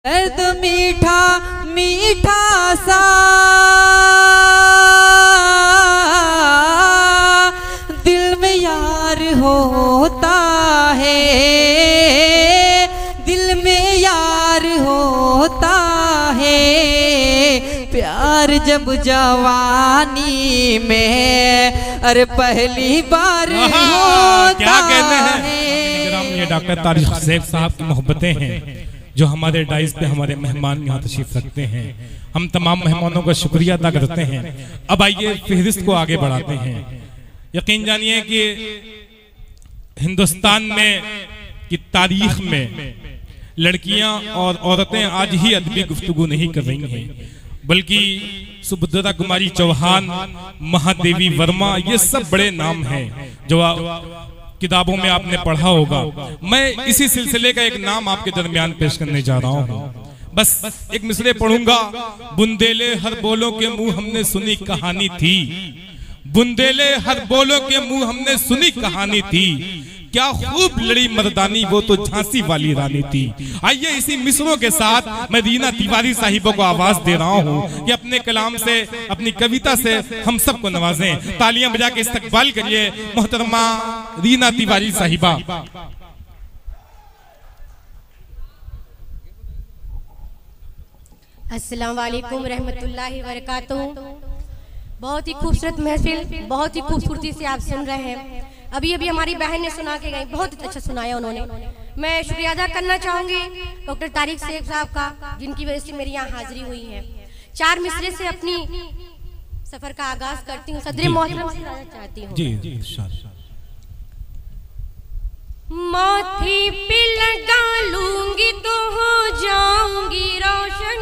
दर्द मीठा मीठा सा दिल में यार होता है, दिल में यार होता है, प्यार जब जवानी में अरे पहली बार होता क्या कहते हैं है। ये डॉक्टर तारिक ज़ैब साहब की मोहब्बतें हैं जो हमारे डाइस पे हमारे मेहमान यहाँ तशरीफ रखते हैं। हम तमाम मेहमानों का शुक्रिया अदा करते हैं। अब आइए फहरिस्त को आगे बढ़ाते हैं। यकीन जानिए कि हिंदुस्तान में की तारीख में लड़कियां और औरतें आज ही अदबी गुफ्तगू नहीं कर रही हैं, बल्कि सुभद्रा कुमारी चौहान, महादेवी वर्मा, ये सब बड़े नाम हैं जो किताबों में आपने पढ़ा होगा। मैं इसी सिलसिले का एक नाम आपके दरमियान पेश करने जा रहा हूँ। बस एक मिसरे पढ़ूंगा। बुंदेले हर बोलों के मुंह हमने सुनी कहानी थी, बुंदेले हर बोलों के मुंह हमने सुनी कहानी थी, क्या खूब लड़ी मर्दानी वो तो झांसी वाली रानी थी। आइए इसी मिसरों के साथ मैं रीना तिवारी साहिबों को आवाज दे रहा हूँ कि अपने कलाम से, अपनी कविता से हम सबको नवाजें। तालियां बजा के इस्तकबाल करिए मोहतरमा रीना तिवारी साहिबा। अस्सलाम वालेकुम रहमतुल्लाहि व बरकातुहू। बहुत ही खूबसूरत महफिल, बहुत ही खूबसूरती से आप सुन रहे हैं। अभी अभी हमारी बहन ने सुना के गई, बहुत अच्छा सुनाया उन्होंने। मैं शुक्रिया अदा करना चाहूँगी डॉक्टर तारिक ज़ैब साहब का, जिनकी वजह से मेरी यहाँ हाजिरी हुई है। चार मिसरे से अपनी सफर का आगाज करती हूँ। सदर मोहतरम से इजाज़त चाहती हूँ। माथे पे लगा लूंगी तो हो जाऊंगी रोशन।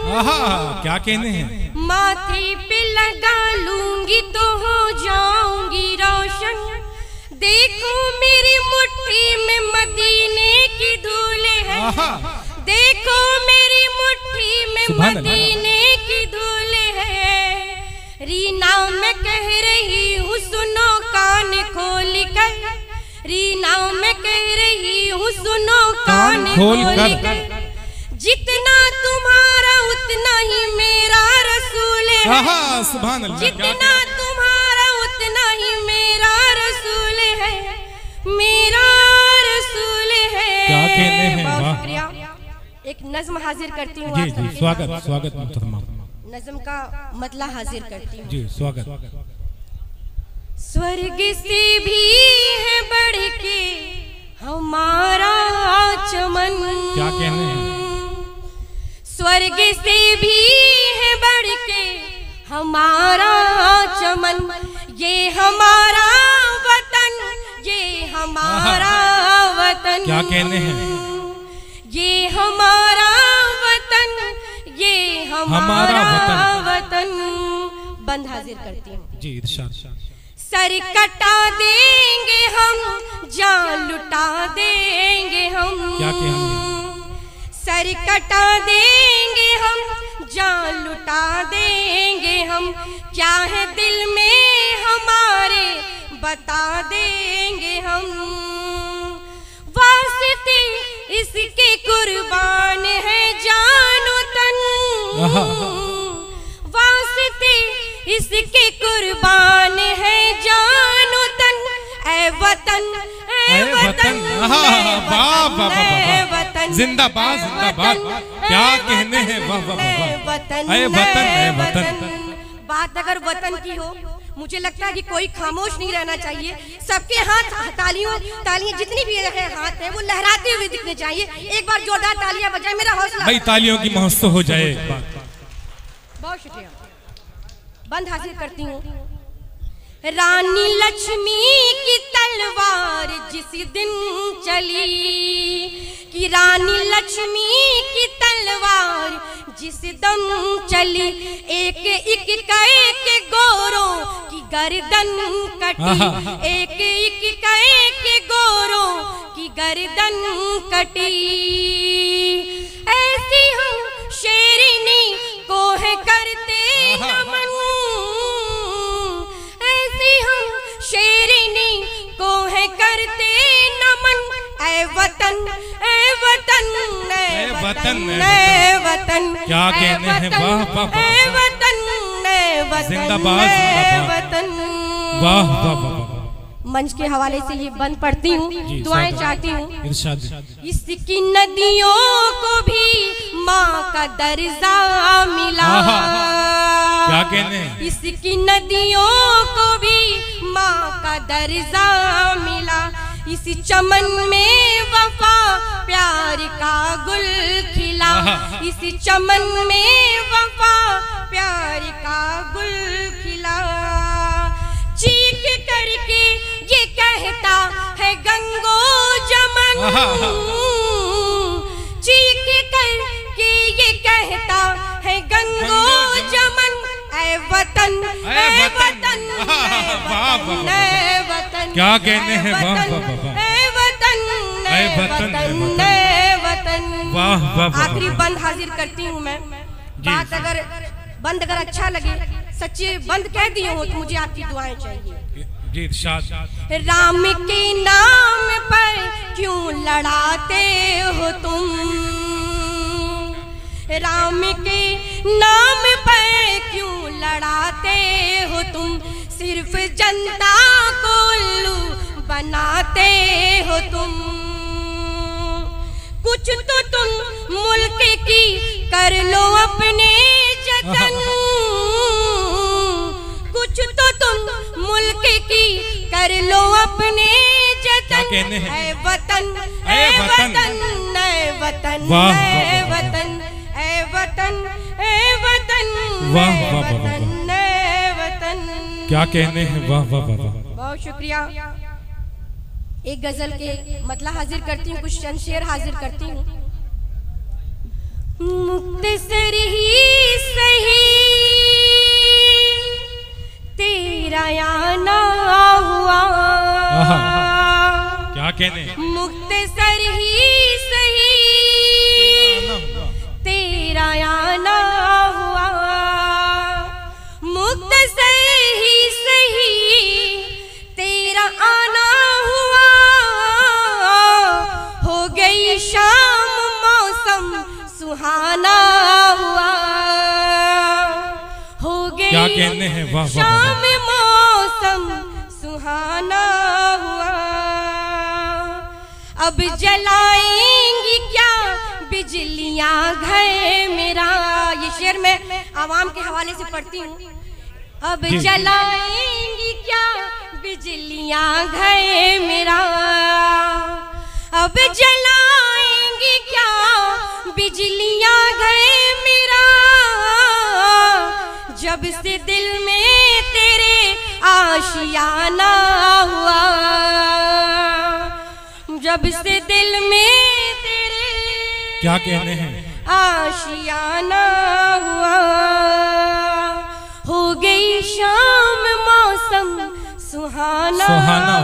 क्या कहने हैं। माथे पे लगा लूंगी तो हो जाऊंगी रोशन। देखो मेरी मुट्ठी में मदीने की धूल है, देखो मेरी मुट्ठी में मदीने की धूल है। रीना मैं कह रही हूँ सुनो कान खोल कर, रीना मैं कह रही हूँ सुनो कान खोल कर। जितना तुम्हारा उतना ही मेरा रसूल है, सुभान अल्लाह। जितना तुम्हारा उतना ही मेरा रसूल है, मेरा रसूल है। क्या कहने हैं। बहुत शुक्रिया। एक नज्म हाजिर करती हूँ। जी जी, स्वागत स्वागत मोहतरमा। नज्म का मतला हाजिर करती हूँ। जी स्वागत। स्वर्ग से भी है बढ़ के हमारा चमन। क्या कहने हैं। स्वर्ग से भी है बढ़ के हमारा चमन, ये हमारा वतन, ये हमारा वतन। क्या कहने हैं। ये हमारा वतन, ये हमारा वतन। बंद हाजिर करती हूँ। जी इरशाद। सर कटा देंगे हम, जान लुटा देंगे हम। क्या कहने। सर कटा देंगे हम, जान लुटा देंगे हम। क्या है दिल में हमारे बता देंगे हम। वास्ते इसके कुर्बान है जानो तन, वास्ते इसके कुर्बान है जानो तन। ऐ वतन, ऐ वतन, वतन जिंदाबाद जिंदाबाद। क्या कहने हैं। वाह वाह वाह। ऐ वतन, ऐ वतन। बात अगर वतन की हो, मुझे लगता है कि कोई खामोश नहीं रहना चाहिए। सबके हाथ तालियों, तालियां जितनी भी हाथ है वो लहराते हुए दिखने चाहिए। एक बार जोरदार तालियां बजाएं, मेरा हौसला। भाई तालियों की महोत्सव हो जाए। बहुत शुक्रिया। बंद हाजिर करती हूँ। रानी लक्ष्मी की तलवार जिस दिन चली, कि रानी लक्ष्मी की तलवार जिस दम चली, एक एक के गोरों की गर्दन कटी, एक एक के गोरों की गर्दन कटी। ऐसी हम शेरनी को है करते नमन, ऐसी हम शेरनी को है करते नमन। ऐ वतन, ऐ वतन, ऐ वतन, ऐ वतन, क्या कहने हैं, वाह वाह ऐ वतन, ऐ वतन, जिंदाबाद, ऐ जिंदाबाद। वतन। वाह वाह वाह। मंच के हवाले से ये बंद पढ़ती हूँ, दुआएं चाहती हूँ। इरशाद। इसकी नदियों को भी माँ का दर्जा मिला। क्या कहने हैं? इसकी नदियों को भी माँ का दर्जा मिला। इसी चमन में वफा प्यार का गुल खिला। इसी चमन में वफा प्यार का गुल खिला। चीख करके ये कहता है गंगो जमन, चीख करके ये कहता है गंगो जमन, ऐ वतन, ऐ वतन, ऐ वतन। क्या कहने हैं, वाह वाह वाह। ऐ वतन, ऐ वतन, ऐ वतन। वाह वाह। आखिरी बंद हाजिर करती हूँ मैं। बात अगर बंद अगर अच्छा लगे, सच्चे बंद कह दिए हो तो मुझे आपकी दुआएं चाहिए। जी इरशाद। राम के नाम पर क्यों लड़ाते हो तुम, राम के नाम पर क्यों लड़ाते हो तुम, सिर्फ जनता को उल्लू बनाते हो तुम। कुछ तो तुम मुल्क की कर लो अपने जतन, कुछ तो तुम मुल्क की कर लो अपने जतन, ऐ वतन, ऐ वतन, ऐ वतन, ऐ वतन, ऐ वतन, ऐ वतन, वाह वाह वाह। ऐ वतन। क्या कहने हैं, वाह वाह वाह। बहुत शुक्रिया। एक गजल के मतलब हाजिर करती हूँ, कुछ चंद शेर हाजिर करती हूँ। मुख्तसर ही सही तेरा आना हुआ, क्या कहने, मुख्तसर ही सही तेरा आना हुआ, मुख्तसर ही सही तेरा आना हुआ। हो गई शाम मौसम सुहाना हुआ, हो गई क्या कहने हैं, वाह वाह। शाम मौसम सुहाना हुआ। अब जलाएंगी क्या बिजलियां घर मेरा, ये शेर मैं आवाम के हवाले से पढ़ती हूँ। अब जलाएंगी क्या बिजलियां घर मेरा, अब जलाएंगी क्या बिजलियां घर मेरा, जब से दिल में तेरे आशियाना हुआ, जब से दिल में तेरे, क्या कहने हैं, आशियाना हुआ। हो गई शाम मौसम सुहाना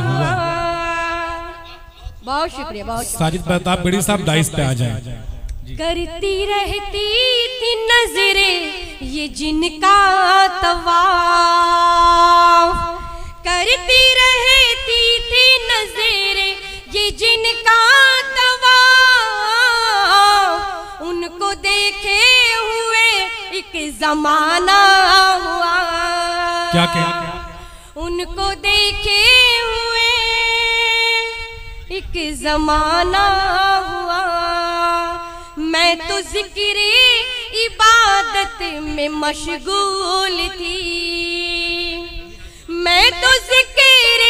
हुआ। बहुत शुक्रिया, बहुत शुक्रिया। साजिद प्रताप बेड़ी साहब डाइस पे आ जाएं। करती रहती थी नजरें ये जिनका तवाफ, करती रहती थी नजरें ये जिनका तवाफ, उनको देखे हुए एक जमाना हुआ, क्या कहने, उनको देखे हुए एक जमाना हुआ। मैं तो जिक्र इबादत में मशगूल थी, मैं तो जिक्र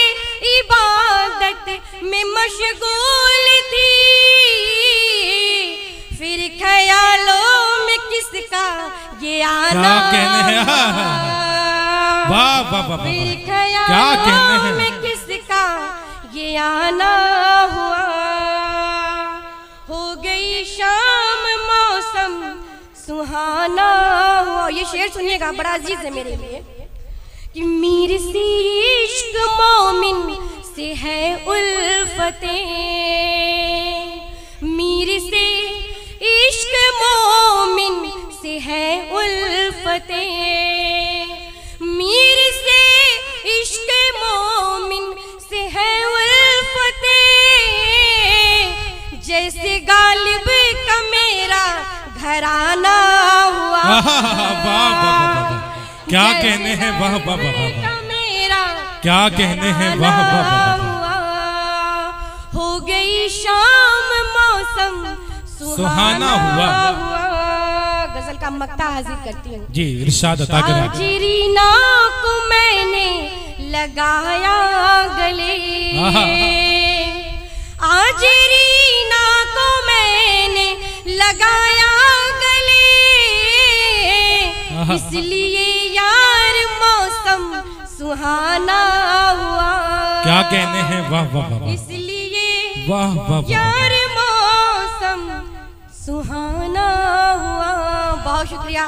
इबादत में मशगूल थी, फिर ख्यालों में किसका ये आना, क्या कहने हैं, वाह वाह वाह। फिर क्या कहने ख्यालों हैं, में किसका ये आना हुआ। हो गई शाम मौसम सुहाना हुआ। ये शेर सुनिएगा, बड़ा अजीज है मेरे लिए। कि मीर सी इश्क मोमिन से है उल्फतें, मीर से इश्क मोमिन से है उल्फतें, मीर से इश्क मोमिन से है उल्फतें, जैसे गालिब का मेरा घराना वाह वाह वाह, क्या कहने हैं, वाह वाह वाह वाह, क्या कहने हैं, वाह वाह वाह। हो गई शाम मौसम सुहाना हुआ। गजल का मक्ता हाजिर करती हूँ जी, इरशाद अता करें। आजरीना को मैंने लगाया गले, आजरीना को मैंने लगाया गले, इसलिए यार मौसम सुहाना हुआ। क्या कहने हैं, वाह वाह वाह, इसलिए वाह वाह यार मौसम सुहाना हुआ। बहुत शुक्रिया।